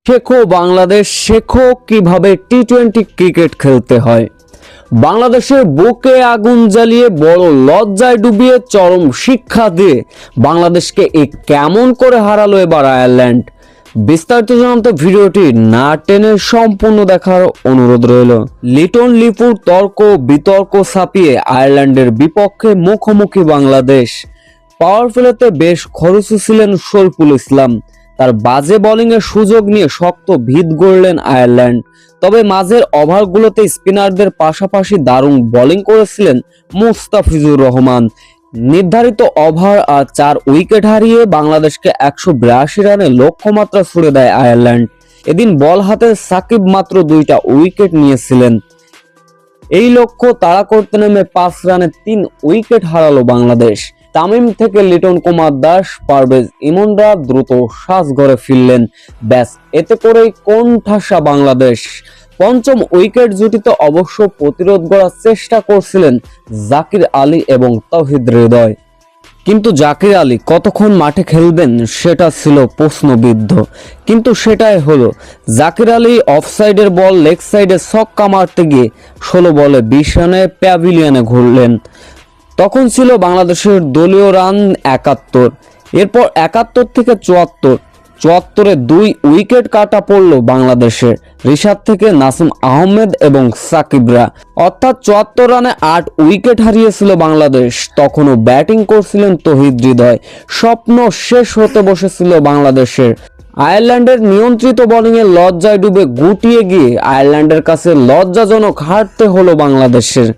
শেখো বাংলাদেশ, শেখো কিভাবে টি-20 ক্রিকেট খেলতে হয়। বাংলাদেশের বুকে আগুন জ্বালিয়ে বড় লজ্জায় ডুবিয়ে চরম শিক্ষা দিয়ে বাংলাদেশকে কেমন করে হারালো এবার আয়ারল্যান্ড। বিস্তারিত জানতে ভিডিওটি না টেনে সম্পূর্ণ দেখার অনুরোধ রইল। লিটন লিপুর তর্ক বিতর্ক ছাপিয়ে আয়ারল্যান্ডের বিপক্ষে মুখোমুখি বাংলাদেশ। পাওয়ার প্লেতে বেশ খরচে ছিলেন শরীফুল ইসলাম। তার বাজে বোলিংয়ের সুযোগ নিয়ে শক্ত ভিত গড়লেন আয়ারল্যান্ড। তবে মাঝের ওভারগুলোতে স্পিনারদের পাশাপাশি দারুণ বোলিং করেছিলেন মুস্তাফিজুর রহমান। নির্ধারিত ওভার আর 4 উইকেট হারিয়ে বাংলাদেশকে 182 রানে লক্ষ্যমাত্রা ছুড়ে দেয় আয়ারল্যান্ড। এদিন বল হাতে সাকিব মাত্র 2টা উইকেট নিয়েছিলেন। এই লক্ষ্য তাড়া করতে নেমে 5 রানে 3 উইকেট হারালো বাংলাদেশ। তামিম থেকে লিটন কুমার দাস, পারভেজ ইমনরা দ্রুত সাজঘরে ফিরলেন। ব্যাস, এতে করেই কোণঠাসা বাংলাদেশ। পঞ্চম উইকেট জুটিতে অবশ্য প্রতিরোধ গড়ার চেষ্টা করছিলেন জাকির আলী এবং তাওহিদ হৃদয়, কিন্তু জাকির আলী কতক্ষণ মাঠে খেলবেন সেটা ছিল প্রশ্নবিদ্ধ। কিন্তু সেটাই হলো, জাকির আলী অফসাইডের বল লেগ সাইডে ছক্কা মারতে গিয়ে 16 বলে 20 রানে প্যাভিলিয়নে ঘুরলেন। তখন ছিল বাংলাদেশের দলীয় রান 71। এরপর 71 থেকে 74-এ 2 উইকেট কাটা পড়ল বাংলাদেশের। রিশাদ থেকে নাসিম আহমেদ এবং সাকিবরা, অর্থাৎ 74 রানে 8 উইকেট হারিয়েছিল বাংলাদেশ। তখনও ব্যাটিং করছিলেন তাওহিদ হৃদয়। স্বপ্ন শেষ হতে বসেছিল বাংলাদেশের। আয়ারল্যান্ডের নিয়ন্ত্রিত বোলিংয়ে লজ্জায় ডুবে গুটিয়ে গিয়ে আয়ারল্যান্ডের কাছে লজ্জাজনক হারতে হলো বাংলাদেশের।